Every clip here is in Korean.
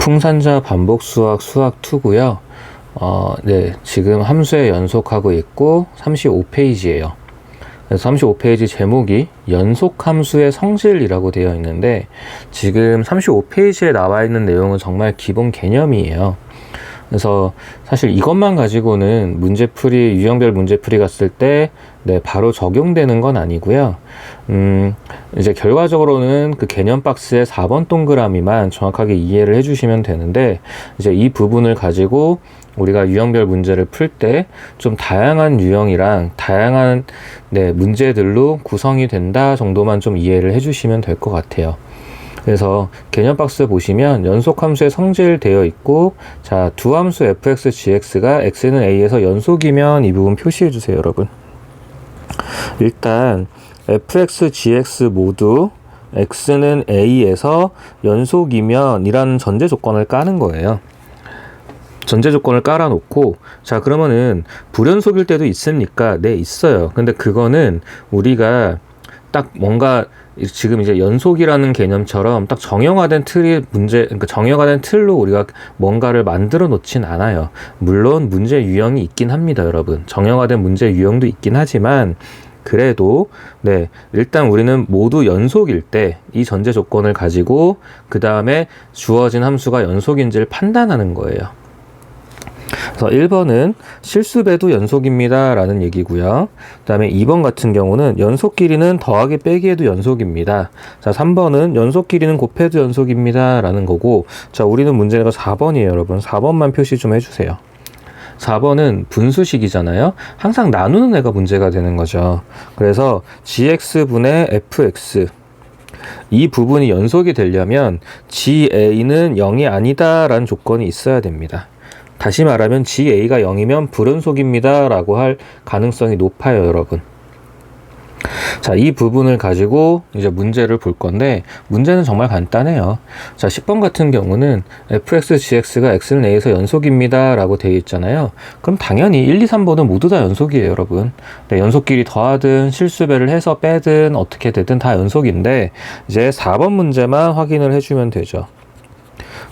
풍산자 반복 수학 수학 2고요. 네, 지금 함수에 연속하고 있고 35페이지예요. 그래서 35페이지 제목이 연속함수의 성질이라고 되어 있는데, 지금 35페이지에 나와 있는 내용은 정말 기본 개념이에요. 그래서 사실 이것만 가지고는 문제풀이, 유형별 문제풀이 갔을 때 네, 바로 적용되는 건 아니고요. 이제 결과적으로는 그 개념 박스의 4번 동그라미만 정확하게 이해를 해주시면 되는데, 이제 이 부분을 가지고 우리가 유형별 문제를 풀 때 좀 다양한 유형이랑 다양한 네, 문제들로 구성이 된다 정도만 좀 이해를 해주시면 될 것 같아요. 그래서 개념 박스 보시면 연속함수의 성질 되어 있고, 자, 두 함수 fx, gx가 x는 a에서 연속이면 이 부분 표시해 주세요, 여러분. 일단 fx, gx 모두 x는 a에서 연속이면 이라는 전제 조건을 까는 거예요. 전제 조건을 깔아놓고, 자, 그러면은 불연속일 때도 있습니까? 네, 있어요. 근데 그거는 우리가 딱 뭔가 지금 이제 연속이라는 개념처럼 딱 정형화된 그러니까 정형화된 틀로 우리가 뭔가를 만들어 놓진 않아요. 물론 문제 유형이 있긴 합니다, 여러분. 정형화된 문제 유형도 있긴 하지만, 그래도 네, 일단 우리는 모두 연속일 때 이 전제 조건을 가지고 그 다음에 주어진 함수가 연속인지를 판단하는 거예요. 그래서 1번은 실수배도 연속입니다 라는 얘기고요. 그 다음에 2번 같은 경우는 연속 길이는 더하기 빼기에도 연속입니다. 자, 3번은 연속 길이는 곱해도 연속입니다 라는 거고, 자, 우리는 문제가 4번이에요, 여러분. 4번만 표시 좀 해주세요. 4번은 분수식이잖아요. 항상 나누는 애가 문제가 되는 거죠. 그래서 gx분의 fx, 이 부분이 연속이 되려면 ga는 0이 아니다 라는 조건이 있어야 됩니다. 다시 말하면 GA가 0이면 불연속입니다 라고 할 가능성이 높아요, 여러분. 자, 이 부분을 가지고 이제 문제를 볼 건데, 문제는 정말 간단해요. 자, 10번 같은 경우는 fx, gx가 x는 a에서 연속입니다 라고 되어 있잖아요. 그럼 당연히 1, 2, 3번은 모두 다 연속이에요, 여러분. 네, 연속끼리 더하든 실수배를 해서 빼든 어떻게 되든 다 연속인데, 이제 4번 문제만 확인을 해주면 되죠.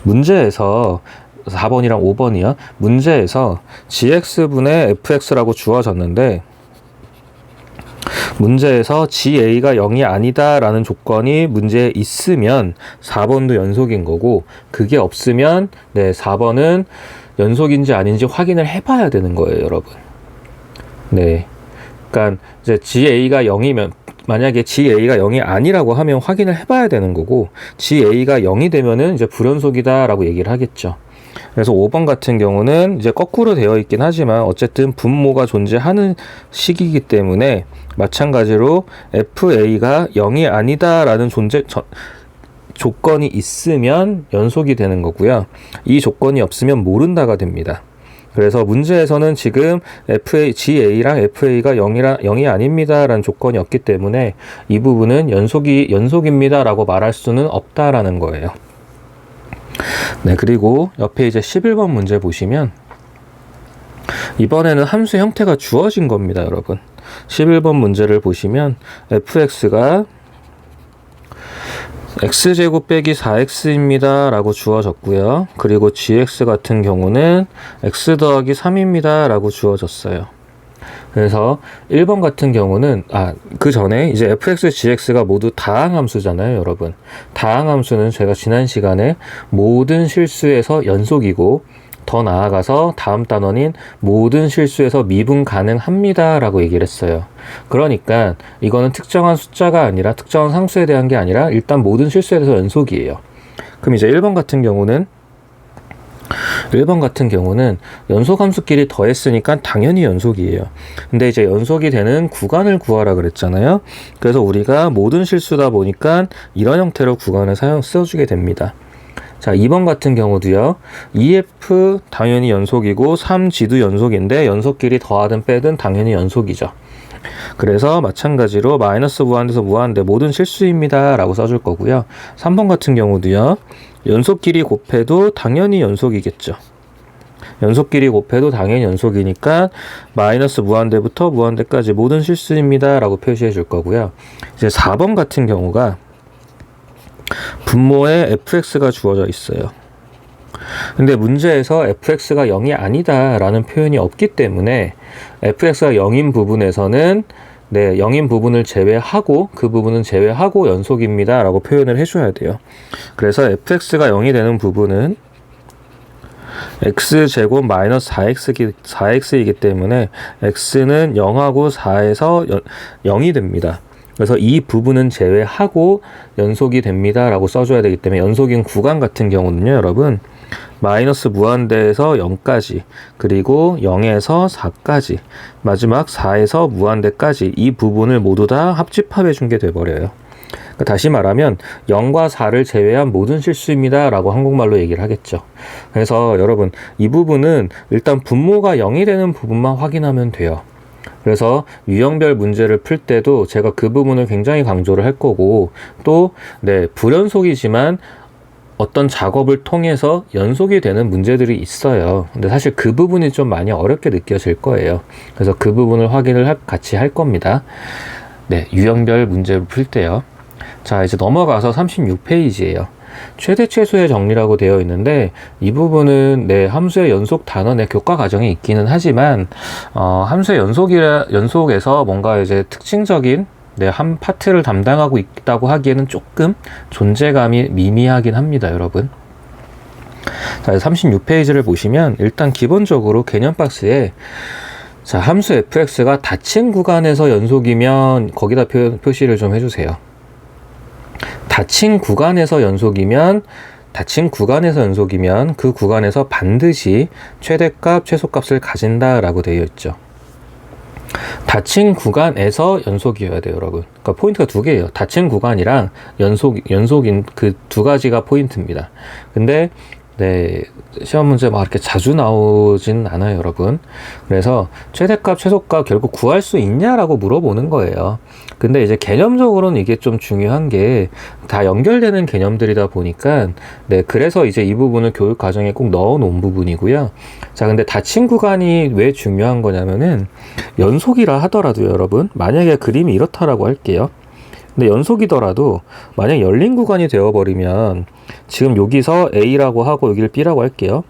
문제에서 4번이랑 5번이요. 문제에서 gx분의 fx라고 주어졌는데, 문제에서 ga가 0이 아니다 라는 조건이 문제에 있으면 4번도 연속인 거고, 그게 없으면 네, 4번은 연속인지 아닌지 확인을 해봐야 되는 거예요, 여러분. 네, 그러니까 이제 ga가 0이면, 만약에 ga가 0이 아니라고 하면 확인을 해봐야 되는 거고, ga가 0이 되면은 이제 불연속이다 라고 얘기를 하겠죠. 그래서 5번 같은 경우는 이제 거꾸로 되어 있긴 하지만 어쨌든 분모가 존재하는 식이기 때문에 마찬가지로 FA가 0이 아니다 라는 조건이 있으면 연속이 되는 거고요. 이 조건이 없으면 모른다가 됩니다. 그래서 문제에서는 지금 GA랑 FA가 0이 아닙니다 라는 조건이 없기 때문에 이 부분은 연속입니다 라고 말할 수는 없다라는 거예요. 네, 그리고 옆에 이제 11번 문제 보시면, 이번에는 함수 형태가 주어진 겁니다, 여러분. 11번 문제를 보시면 fx가 x제곱 빼기 4x입니다 라고 주어졌고요. 그리고 gx 같은 경우는 x 더하기 3입니다 라고 주어졌어요. 그래서 1번 같은 경우는 그 전에 이제 fx, gx가 모두 다항함수잖아요, 여러분. 다항함수는 제가 지난 시간에 모든 실수에서 연속이고, 더 나아가서 다음 단원인 모든 실수에서 미분 가능합니다 라고 얘기를 했어요. 그러니까 이거는 특정한 숫자가 아니라, 특정한 상수에 대한 게 아니라 일단 모든 실수에 대해서 연속이에요. 그럼 이제 1번 같은 경우는 연속함수끼리 더했으니까 당연히 연속이에요. 근데 이제 연속이 되는 구간을 구하라 그랬잖아요. 그래서 우리가 모든 실수다 보니까 이런 형태로 구간을 써주게 됩니다. 자, 2번 같은 경우도요. EF 당연히 연속이고 3G도 연속인데 연속끼리 더하든 빼든 당연히 연속이죠. 그래서 마찬가지로 마이너스 무한대에서 무한대 모든 실수입니다 라고 써줄 거고요. 3번 같은 경우도요. 연속끼리 곱해도 당연히 연속이겠죠. 연속끼리 곱해도 당연히 연속이니까 마이너스 무한대부터 무한대까지 모든 실수입니다 라고 표시해 줄 거고요. 이제 4번 같은 경우가 분모에 fx가 주어져 있어요. 근데 문제에서 fx가 0이 아니다 라는 표현이 없기 때문에 fx가 0인 부분에서는 0인 부분을 제외하고 그 부분은 제외하고 연속입니다 라고 표현을 해줘야 돼요. 그래서 fx가 0이 되는 부분은 x제곱 마이너스 4x이기 때문에 x는 0하고 4에서 0이 됩니다. 그래서 이 부분은 제외하고 연속이 됩니다 라고 써줘야 되기 때문에 연속인 구간 같은 경우는요 여러분 마이너스 무한대에서 0까지 그리고 0에서 4까지 마지막 4에서 무한대까지 이 부분을 모두 다 합집합해 준 게 돼버려요. 그러니까 다시 말하면 0과 4를 제외한 모든 실수입니다 라고 한국말로 얘기를 하겠죠. 그래서 여러분 이 부분은 일단 분모가 0이 되는 부분만 확인하면 돼요. 그래서 유형별 문제를 풀 때도 제가 그 부분을 굉장히 강조를 할 거고 또 불연속이지만 어떤 작업을 통해서 연속이 되는 문제들이 있어요. 근데 사실 그 부분이 좀 많이 어렵게 느껴질 거예요. 그래서 그 부분을 확인을 같이 할 겁니다. 유형별 문제를 풀 때요. 자, 이제 넘어가서 36페이지예요. 최대 최소의 정리라고 되어 있는데 이 부분은 함수의 연속 단원의 교과 과정이 있기는 하지만 함수의 연속에서 뭔가 이제 특징적인 한 파트를 담당하고 있다고 하기에는 조금 존재감이 미미하긴 합니다, 여러분. 자, 36페이지를 보시면 일단 기본적으로 개념 박스에 자, 함수 fx가 닫힌 구간에서 연속이면 거기다 표시를 좀 해주세요. 닫힌 구간에서 연속이면 그 구간에서 반드시 최대값, 최소값을 가진다라고 되어 있죠. 닫힌 구간에서 연속이어야 돼요, 여러분. 그러니까 포인트가 두 개예요. 닫힌 구간이랑 연속인 그 두 가지가 포인트입니다. 근데 시험 문제 막 이렇게 자주 나오진 않아요, 여러분. 그래서 최대값, 최소값 결국 구할 수 있냐라고 물어보는 거예요. 근데 이제 개념적으로는 이게 좀 중요한 게 다 연결되는 개념들이다 보니까 그래서 이제 이 부분을 교육 과정에 꼭 넣어 놓은 부분이고요. 자, 근데 닫힌 구간이 왜 중요한 거냐면은 연속이라 하더라도 여러분, 만약에 그림이 이렇다라고 할게요. 근데 연속이더라도 만약 열린 구간이 되어버리면 지금 여기서 A라고 하고 여기를 B라고 할게요.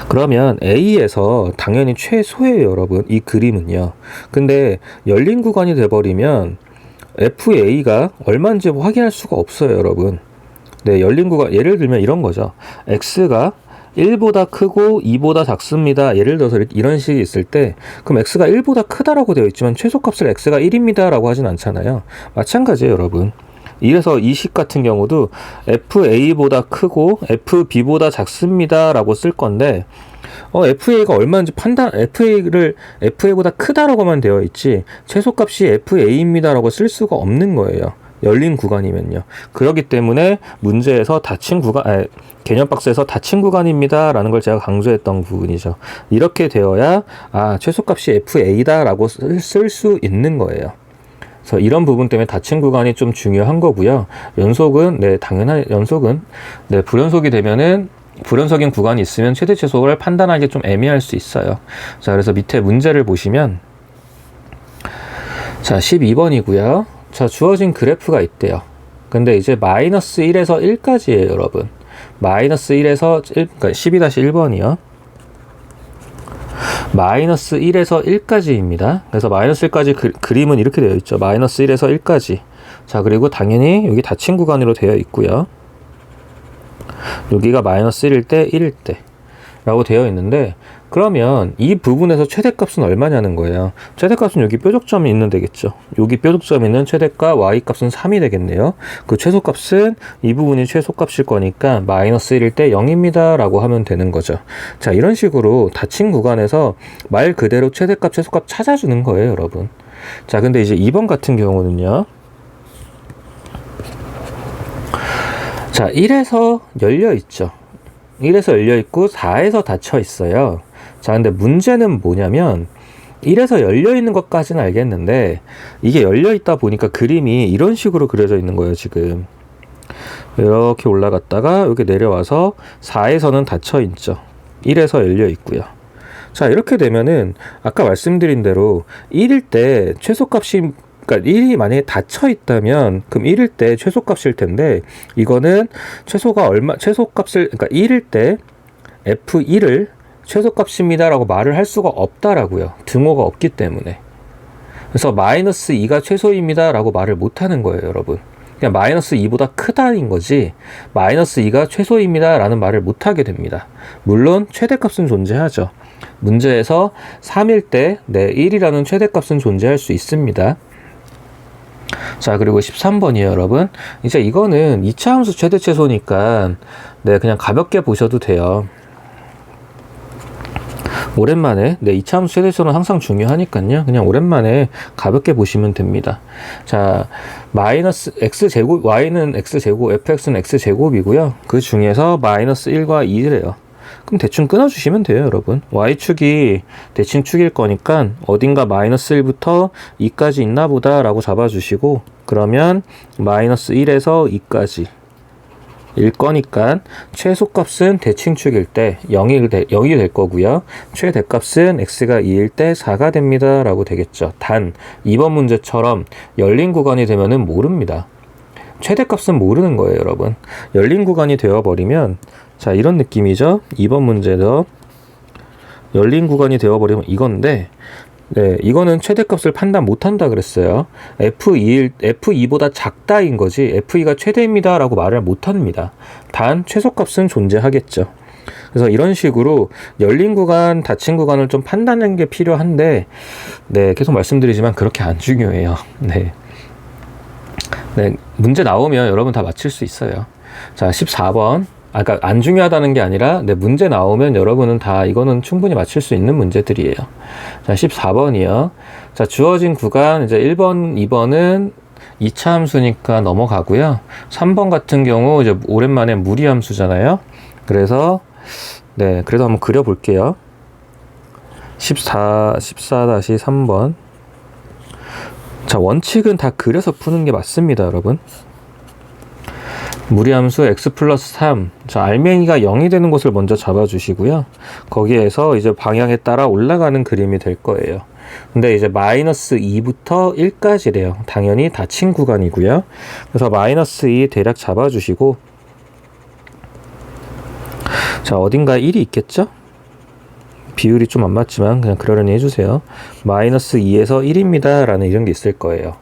그러면 A에서 당연히 최소예요, 여러분. 이 그림은요. 근데 열린 구간이 돼버리면 FA가 얼마인지 확인할 수가 없어요, 여러분. 열린 구간, 예를 들면 이런 거죠. X가 1보다 크고 2보다 작습니다. 예를 들어서 이런 식이 있을 때 그럼 x가 1보다 크다라고 되어 있지만 최소값을 x가 1입니다 라고 하진 않잖아요. 마찬가지예요, 여러분. 이래서 이 식 같은 경우도 FA보다 크고 FB보다 작습니다 라고 쓸 건데 FA가 얼마인지 FA보다 크다라고만 되어 있지 최소값이 FA입니다 라고 쓸 수가 없는 거예요. 열린 구간이면요. 그렇기 때문에 문제에서 개념 박스에서 닫힌 구간입니다 라는 걸 제가 강조했던 부분이죠. 이렇게 되어야 최소값이 FA다 라고 쓸 수 있는 거예요. 그래서 이런 부분 때문에 닫힌 구간이 좀 중요한 거고요. 연속은 불연속이 되면은 불연속인 구간이 있으면 최대 최소를 판단하기 좀 애매할 수 있어요. 자, 그래서 밑에 문제를 보시면 자, 12번이고요. 자, 주어진 그래프가 있대요. 근데 이제 마이너스 1에서 1까지예요, 여러분. 마이너스 1에서 1, 그러니까 12-1번이요. 마이너스 1에서 1까지입니다. 그래서 마이너스 1까지 그림은 이렇게 되어 있죠. 마이너스 1에서 1까지. 자, 그리고 당연히 여기 닫힌 구간으로 되어 있고요. 여기가 마이너스 1일 때, 1일 때 라고 되어 있는데 그러면 이 부분에서 최대값은 얼마냐는 거예요. 최대값은 여기 뾰족점이 있는 데겠죠. 여기 뾰족점 있는 최대값 y값은 3이 되겠네요. 그 최소값은 이 부분이 최소값일 거니까 마이너스 1일 때 0입니다 라고 하면 되는 거죠. 자, 이런 식으로 닫힌 구간에서 말 그대로 최대값, 최소값 찾아주는 거예요, 여러분. 자, 근데 이제 2번 같은 경우는요. 자, 1에서 열려 있죠. 1에서 열려 있고 4에서 닫혀 있어요. 자, 근데 문제는 뭐냐면 1에서 열려 있는 것까지는 알겠는데 이게 열려 있다 보니까 그림이 이런 식으로 그려져 있는 거예요, 지금. 이렇게 올라갔다가 여기 내려와서 4에서는 닫혀 있죠. 1에서 열려 있고요. 자, 이렇게 되면은 아까 말씀드린 대로 1일 때 최소값이 그러니까 1이 만약에 닫혀 있다면 그럼 1일 때 최소값일 텐데 이거는 최소값을 그러니까 1일 때 F1을 최소값입니다라고 말을 할 수가 없다라고요. 등호가 없기 때문에. 그래서 마이너스 2가 최소입니다라고 말을 못 하는 거예요, 여러분. 그냥 마이너스 2보다 크다인 거지 마이너스 2가 최소입니다라는 말을 못 하게 됩니다. 물론 최대값은 존재하죠. 문제에서 3일 때 1이라는 최대값은 존재할 수 있습니다. 자, 그리고 13번이에요, 여러분. 이제 이거는 2차 함수 최대 최소니까 그냥 가볍게 보셔도 돼요. 오랜만에 2차 함수 최대 최소는 항상 중요하니까요. 그냥 오랜만에 가볍게 보시면 됩니다. 자, 마이너스 x제곱, y는 x제곱, fx는 x제곱이고요. 그 중에서 마이너스 1과 2래요. 그럼 대충 끊어주시면 돼요, 여러분. y축이 대칭축일 거니까 어딘가 마이너스 1부터 2까지 있나 보다 라고 잡아주시고 그러면 마이너스 1에서 2까지 일 거니까 최소값은 대칭축일 때 0이 될 거고요. 최대값은 x가 2일 때 4가 됩니다 라고 되겠죠. 단 2번 문제처럼 열린 구간이 되면은 모릅니다. 최대값은 모르는 거예요, 여러분. 열린 구간이 되어버리면 자, 이런 느낌이죠. 2번 문제도 열린 구간이 되어버리면 이건데 이거는 최대값을 판단 못한다 그랬어요. F2보다 작다인 거지 F2가 최대입니다 라고 말을 못합니다. 단 최소값은 존재하겠죠. 그래서 이런 식으로 열린 구간, 닫힌 구간을 좀 판단하는 게 필요한데 계속 말씀드리지만 그렇게 안 중요해요. 문제 나오면 여러분 다 맞힐 수 있어요. 자, 14번. 그러니까 안 중요하다는 게 아니라 문제 나오면 여러분은 다 이거는 충분히 맞출 수 있는 문제들이에요. 자, 14번이요. 자, 주어진 구간 이제 1번, 2번은 2차 함수니까 넘어가고요. 3번 같은 경우 이제 오랜만에 무리 함수잖아요. 그래서 그래도 한번 그려 볼게요. 14-3번. 자, 원칙은 다 그려서 푸는 게 맞습니다, 여러분. 무리함수 x 플러스 3. 자, 알맹이가 0이 되는 곳을 먼저 잡아주시고요. 거기에서 이제 방향에 따라 올라가는 그림이 될 거예요. 근데 이제 마이너스 2부터 1까지래요. 당연히 닫힌 구간이고요. 그래서 마이너스 2 대략 잡아주시고, 자, 어딘가에 1이 있겠죠? 비율이 좀 안 맞지만 그냥 그러려니 해주세요. 마이너스 2에서 1입니다 라는 이런 게 있을 거예요.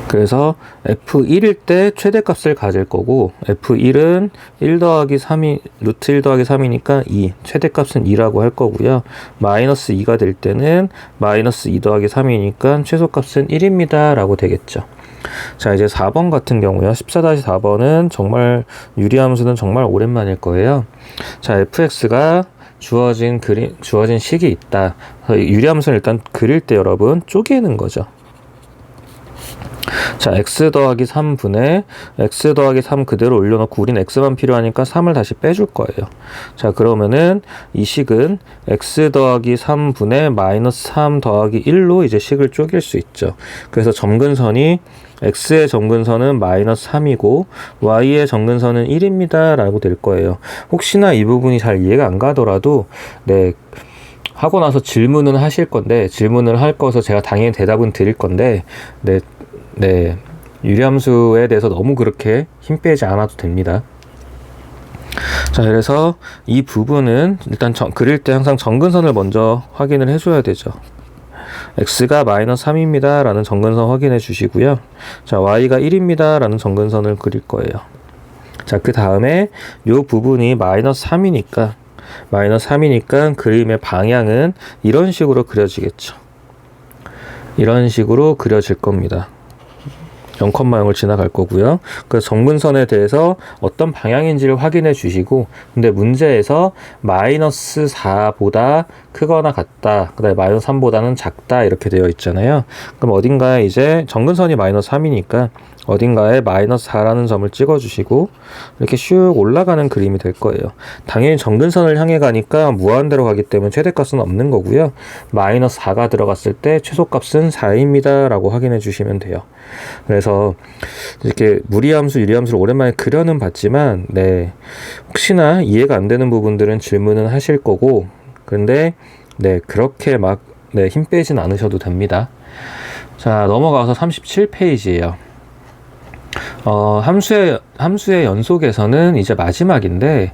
그래서 F1일 때 최대값을 가질 거고 F1은 1 더하기 3이 루트 1 더하기 3이니까 2 최대값은 2라고 할 거고요. 마이너스 2가 될 때는 마이너스 2 더하기 3이니까 최소값은 1입니다 라고 되겠죠. 자, 이제 4번 같은 경우요. 14-4번은 정말 유리함수는 정말 오랜만일 거예요. 자, fx가 주어진 식이 있다. 유리함수는 일단 그릴 때 여러분 쪼개는 거죠. 자, x 더하기 3분의 x 더하기 3 그대로 올려놓고 우린 x만 필요하니까 3을 다시 빼줄 거예요. 자, 그러면은 이 식은 x 더하기 3분의 마이너스 3 더하기 1로 이제 식을 쪼갤 수 있죠. 그래서 점근선이 x의 점근선은 마이너스 3이고 y의 점근선은 1입니다 라고 될 거예요. 혹시나 이 부분이 잘 이해가 안 가더라도 하고 나서 질문은 하실 건데 질문을 할 거서 제가 당연히 대답은 드릴 건데 유리함수에 대해서 너무 그렇게 힘 빼지 않아도 됩니다. 자, 그래서 이 부분은 일단 그릴 때 항상 점근선을 먼저 확인을 해줘야 되죠. x가 마이너스 3입니다 라는 점근선 확인해 주시고요. 자, y가 1입니다 라는 점근선을 그릴 거예요. 자, 그 다음에 이 부분이 마이너스 3이니까 그림의 방향은 이런 식으로 그려지겠죠. 이런 식으로 그려질 겁니다. 0,0을 지나갈 거고요. 그래서 점근선에 대해서 어떤 방향인지를 확인해 주시고, 근데 문제에서 마이너스 4보다 크거나 같다, 그 다음에 마이너스 3보다는 작다 이렇게 되어 있잖아요. 그럼 어딘가에 이제 점근선이 마이너스 3이니까 어딘가에 마이너스 4라는 점을 찍어 주시고 이렇게 슉 올라가는 그림이 될 거예요. 당연히 점근선을 향해 가니까 무한대로 가기 때문에 최대값은 없는 거고요. 마이너스 4가 들어갔을 때 최소값은 4입니다 라고 확인해 주시면 돼요. 그래서 이렇게 무리함수, 유리함수를 오랜만에 그려는 봤지만 혹시나 이해가 안 되는 부분들은 질문은 하실 거고, 근데 그렇게 막 네, 힘 빼진 않으셔도 됩니다. 자, 넘어가서 37페이지예요. 함수의 연속에서는 이제 마지막인데,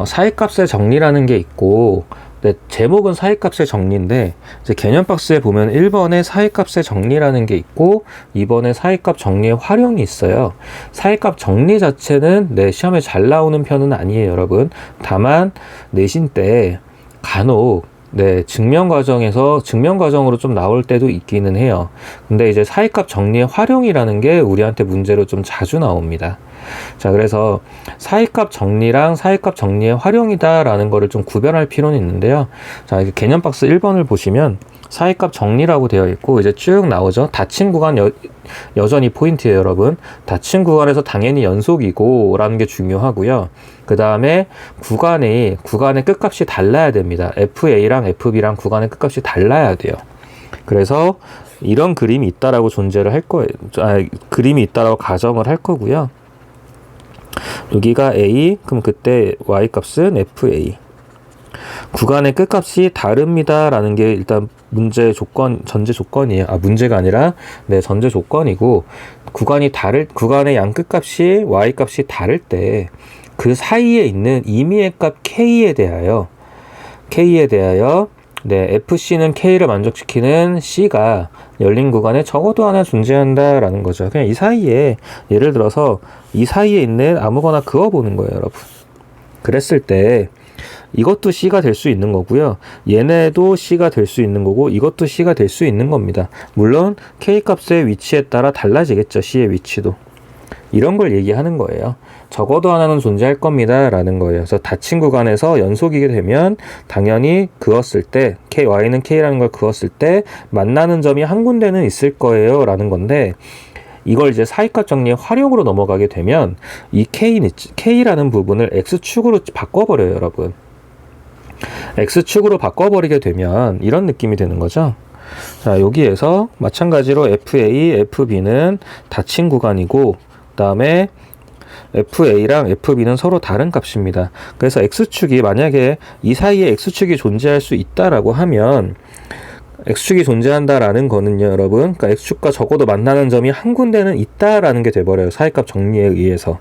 사이값의 정리라는 게 있고, 네, 제목은 사이값의 정리인데, 이제 개념 박스에 보면 1번에 사이값의 정리라는 게 있고, 2번에 사이값 정리의 활용이 있어요. 사이값 정리 자체는 네, 시험에 잘 나오는 편은 아니에요, 여러분. 다만, 내신 때 간혹 네, 증명 과정으로 좀 나올 때도 있기는 해요. 근데 이제 사이값 정리의 활용이라는 게 우리한테 문제로 좀 자주 나옵니다. 자, 그래서 사이값 정리랑 사이값 정리의 활용이다라는 거를 좀 구별할 필요는 있는데요. 자, 이게 개념 박스 1번을 보시면 사이값 정리라고 되어 있고 이제 쭉 나오죠. 닫힌 구간 여전히 포인트예요, 여러분. 닫힌 구간에서 당연히 연속이고 라는 게 중요하고요. 그 다음에 구간의 끝값이 달라야 됩니다. FA랑 FB랑 구간의 끝값이 달라야 돼요. 그래서 이런 그림이 있다라고 존재를 할 거예요. 그림이 있다라고 가정을 할 거고요. 여기가 A, 그럼 그때 Y 값은 FA. 구간의 끝값이 다릅니다 라는 게 일단 전제 조건이에요. 문제가 아니라 네, 전제 조건이고, 구간의 양 끝값이 Y 값이 다를 때 그 사이에 있는 임의의 값 K에 대하여 네, FC는 K를 만족시키는 C가 열린 구간에 적어도 하나 존재한다라는 거죠. 그냥 이 사이에, 예를 들어서 이 사이에 있는 아무거나 그어보는 거예요, 여러분. 그랬을 때 이것도 C가 될 수 있는 거고요. 얘네도 C가 될 수 있는 거고 이것도 C가 될 수 있는 겁니다. 물론 K 값의 위치에 따라 달라지겠죠. C의 위치도. 이런 걸 얘기하는 거예요. 적어도 하나는 존재할 겁니다 라는 거예요. 그래서 닫힌 구간에서 연속이게 되면 당연히 그었을 때 Y는 K라는 걸 그었을 때 만나는 점이 한 군데는 있을 거예요 라는 건데, 이걸 이제 사이값 정리의 활용으로 넘어가게 되면 이 K라는 부분을 X축으로 바꿔버려요, 여러분. X축으로 바꿔버리게 되면 이런 느낌이 되는 거죠. 자, 여기에서 마찬가지로 FA, FB는 닫힌 구간이고, 그 다음에 FA랑 FB는 서로 다른 값입니다. 그래서 X축이 만약에 이 사이에 X축이 존재할 수 있다라고 하면, X축이 존재한다라는 거는요, 여러분, 그러니까 X축과 적어도 만나는 점이 한 군데는 있다라는 게 돼버려요. 사이값 정리에 의해서.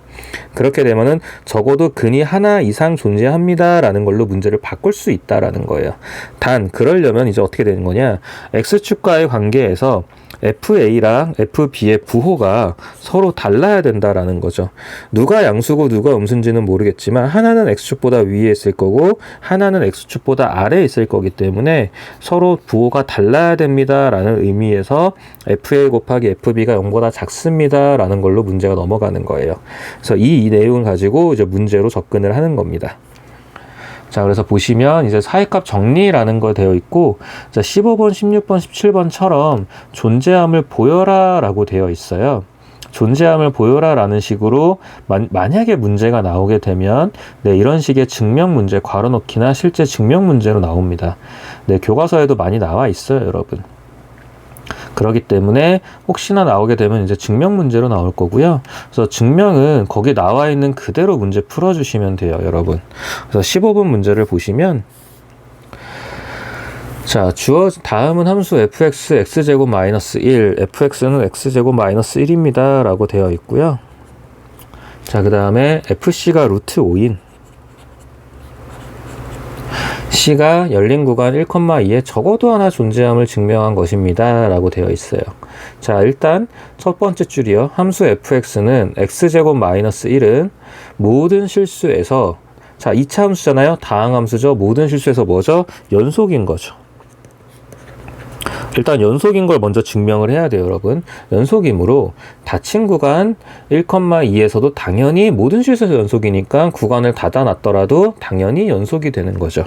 그렇게 되면은 적어도 근이 하나 이상 존재합니다라는 걸로 문제를 바꿀 수 있다라는 거예요. 단 그러려면 이제 어떻게 되는 거냐? X축과의 관계에서 FA랑 FB의 부호가 서로 달라야 된다라는 거죠. 누가 양수고 누가 음수인지는 모르겠지만 하나는 X축보다 위에 있을 거고 하나는 X축보다 아래에 있을 거기 때문에 서로 부호가 달라야 됩니다 라는 의미에서 FA 곱하기 FB가 0보다 작습니다 라는 걸로 문제가 넘어가는 거예요. 그래서 이 내용을 가지고 이제 문제로 접근을 하는 겁니다. 자, 그래서 보시면 이제 사이값 정리라는 거 되어 있고, 자, 15번, 16번, 17번처럼 존재함을 보여라 라고 되어 있어요. 존재함을 보여라 라는 식으로 만약에 문제가 나오게 되면 네, 이런 식의 증명 문제, 괄호넣기나 실제 증명 문제로 나옵니다. 네, 교과서에도 많이 나와 있어요, 여러분. 그렇기 때문에 혹시나 나오게 되면 이제 증명 문제로 나올 거고요. 그래서 증명은 거기 나와 있는 그대로 문제 풀어주시면 돼요, 여러분. 그래서 15번 문제를 보시면, 자, 다음은 함수 fx x제곱 마이너스 1, fx는 x제곱 마이너스 1입니다 라고 되어 있고요. 자, 그 다음에 fc가 루트 5인 C가 열린 구간 1,2에 적어도 하나 존재함을 증명한 것입니다 라고 되어 있어요. 자, 일단 첫 번째 줄이요. 함수 fx는 x제곱 마이너스 1은 모든 실수에서, 자, 2차 함수잖아요. 다항함수죠. 모든 실수에서 뭐죠? 연속인 거죠. 일단 연속인 걸 먼저 증명을 해야 돼요, 여러분. 연속이므로 닫힌 구간 1,2에서도 당연히 모든 실수에서 연속이니까 구간을 닫아놨더라도 당연히 연속이 되는 거죠.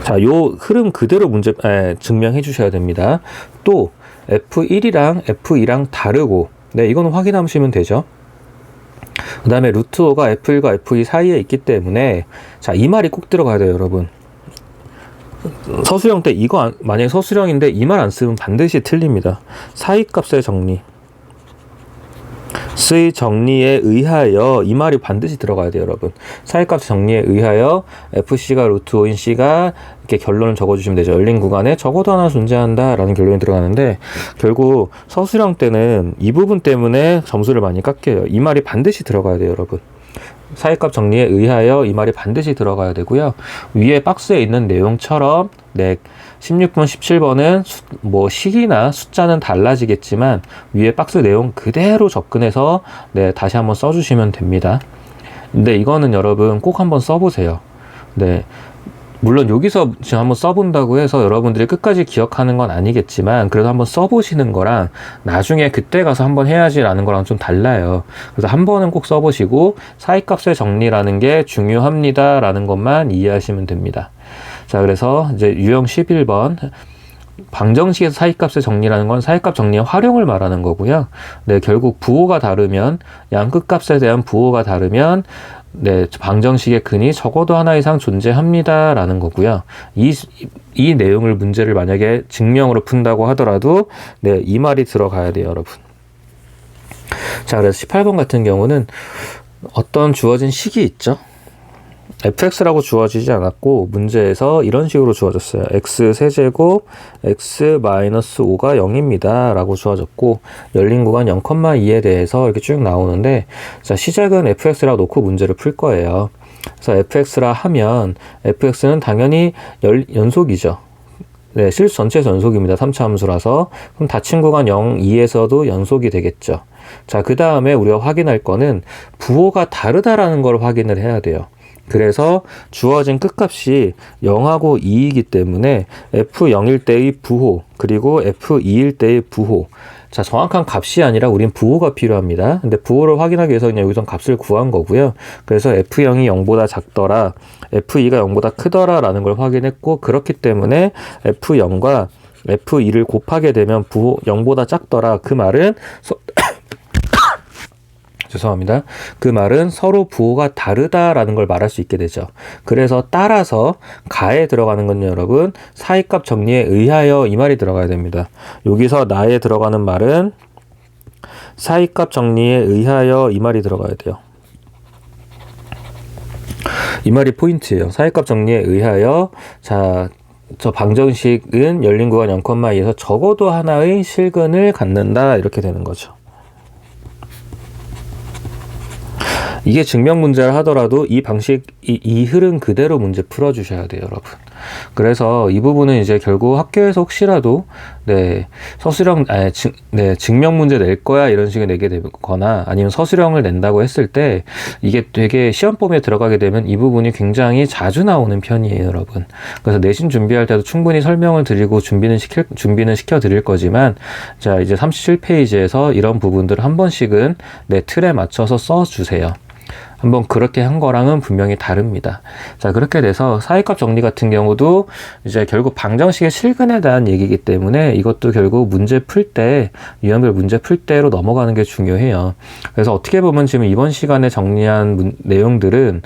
자, 요 흐름 그대로 증명해 주셔야 됩니다. 또 F1이랑 F2랑 다르고, 네, 이거는 확인하시면 되죠. 그 다음에 루트 5가 F1과 F2 사이에 있기 때문에, 자, 이 말이 꼭 들어가야 돼요, 여러분. 서술형 때 이거 만약에 서술형인데 이 말 안 쓰면 반드시 틀립니다. 사이값의 정리. 의 정리에 의하여, 이 말이 반드시 들어가야 돼요, 여러분. 사이값 정리에 의하여 fc가 루트 5인 c가 이렇게 결론을 적어주시면 되죠. 열린 구간에 적어도 하나 존재한다 라는 결론이 들어가는데, 결국 서술형 때는 이 부분 때문에 점수를 많이 깎여요. 이 말이 반드시 들어가야 돼요, 여러분. 사이값 정리에 의하여, 이 말이 반드시 들어가야 되고요. 위에 박스에 있는 내용처럼 16번, 17번은 뭐 식이나 숫자는 달라지겠지만 위에 박스 내용 그대로 접근해서 다시 한번 써주시면 됩니다. 근데 이거는 여러분 꼭 한번 써보세요. 물론 여기서 지금 한번 써본다고 해서 여러분들이 끝까지 기억하는 건 아니겠지만, 그래도 한번 써보시는 거랑 나중에 그때 가서 한번 해야지 라는 거랑 좀 달라요. 그래서 한 번은 꼭 써보시고 사이값의 정리라는 게 중요합니다 라는 것만 이해하시면 됩니다. 자, 그래서 이제 유형 11번, 방정식에서 사이값의 정리라는 건 사이값 정리의 활용을 말하는 거고요. 결국 부호가 다르면, 양 끝값에 대한 부호가 다르면 방정식의 근이 적어도 하나 이상 존재합니다 라는 거고요. 이 내용을 문제를 만약에 증명으로 푼다고 하더라도 이 말이 들어가야 돼요, 여러분. 자, 그래서 18번 같은 경우는 어떤 주어진 식이 있죠. fx라고 주어지지 않았고 문제에서 이런 식으로 주어졌어요. x 세제곱 x-5가 0입니다 라고 주어졌고, 열린 구간 0,2에 대해서 이렇게 쭉 나오는데, 자, 시작은 fx라고 놓고 문제를 풀 거예요. 그래서 fx라 하면 fx는 당연히 연속이죠. 실수 전체에서 연속입니다. 3차 함수라서. 그럼 닫힌 구간 0, 2에서도 연속이 되겠죠. 자, 그 다음에 우리가 확인할 거는 부호가 다르다라는 걸 확인을 해야 돼요. 그래서 주어진 끝값이 0하고 2이기 때문에 f0일 때의 부호, 그리고 f2일 때의 부호. 자, 정확한 값이 아니라 우린 부호가 필요합니다. 근데 부호를 확인하기 위해서 그냥 여기서 값을 구한 거고요. 그래서 f0이 0보다 작더라, f2가 0보다 크더라 라는 걸 확인했고, 그렇기 때문에 f0과 f2를 곱하게 되면 부호 0보다 작더라. 그 말은 죄송합니다. 그 말은 서로 부호가 다르다라는 걸 말할 수 있게 되죠. 그래서 따라서 가에 들어가는 건 여러분 사이값 정리에 의하여 이 말이 들어가야 됩니다. 여기서 나에 들어가는 말은 사이값 정리에 의하여 이 말이 들어가야 돼요. 이 말이 포인트예요. 사이값 정리에 의하여, 자, 저 방정식은 열린 구간 0,2에서 적어도 하나의 실근을 갖는다 이렇게 되는 거죠. 이게 증명 문제를 하더라도 이 방식, 이 흐름 그대로 문제 풀어주셔야 돼요, 여러분. 그래서 이 부분은 이제 결국 학교에서 혹시라도 서술형, 증명 문제 낼 거야 이런 식으로 내게 되거나 아니면 서술형을 낸다고 했을 때 이게 되게 시험범위에 들어가게 되면 이 부분이 굉장히 자주 나오는 편이에요, 여러분. 그래서 내신 준비할 때도 충분히 설명을 드리고 준비는 시켜 드릴 거지만, 자, 이제 37페이지에서 이런 부분들을 한 번씩은 틀에 맞춰서 써주세요. 한번 그렇게 한 거랑은 분명히 다릅니다. 자, 그렇게 돼서 사이값 정리 같은 경우도 이제 결국 방정식의 실근에 대한 얘기이기 때문에 이것도 결국 문제 풀 때, 유형별 문제 풀 때로 넘어가는 게 중요해요. 그래서 어떻게 보면 지금 이번 시간에 정리한 내용들은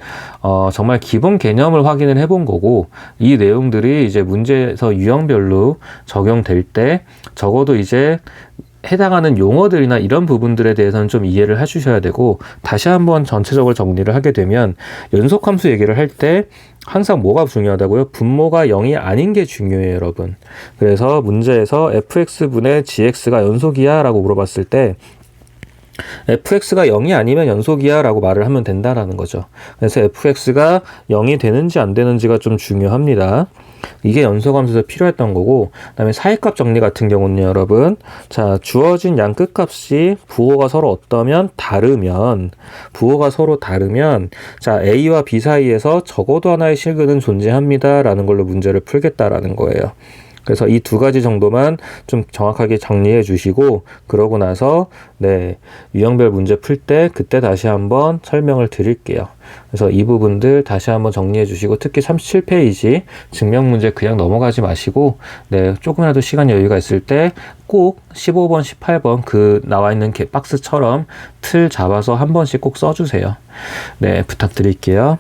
정말 기본 개념을 확인을 해본 거고, 이 내용들이 이제 문제에서 유형별로 적용될 때 적어도 이제 해당하는 용어들이나 이런 부분들에 대해서는 좀 이해를 해주셔야 되고, 다시 한번 전체적으로 정리를 하게 되면 연속함수 얘기를 할 때 항상 뭐가 중요하다고요? 분모가 0이 아닌 게 중요해요, 여러분. 그래서 문제에서 fx분의 gx가 연속이야 라고 물어봤을 때 fx가 0이 아니면 연속이야 라고 말을 하면 된다라는 거죠. 그래서 fx가 0이 되는지 안 되는지가 좀 중요합니다. 이게 연속함수에서 필요했던 거고, 그 다음에 사이값 정리 같은 경우는 여러분, 자, 주어진 양 끝값이 부호가 서로 다르면 자, A와 B 사이에서 적어도 하나의 실근은 존재합니다 라는 걸로 문제를 풀겠다라는 거예요. 그래서 이 두 가지 정도만 좀 정확하게 정리해 주시고, 그러고 나서 유형별 문제 풀 때 그때 다시 한번 설명을 드릴게요. 그래서 이 부분들 다시 한번 정리해 주시고, 특히 37페이지 증명 문제 그냥 넘어가지 마시고 조금이라도 시간 여유가 있을 때 꼭 15번, 18번 그 나와 있는 박스처럼 틀 잡아서 한 번씩 꼭 써주세요. 부탁드릴게요.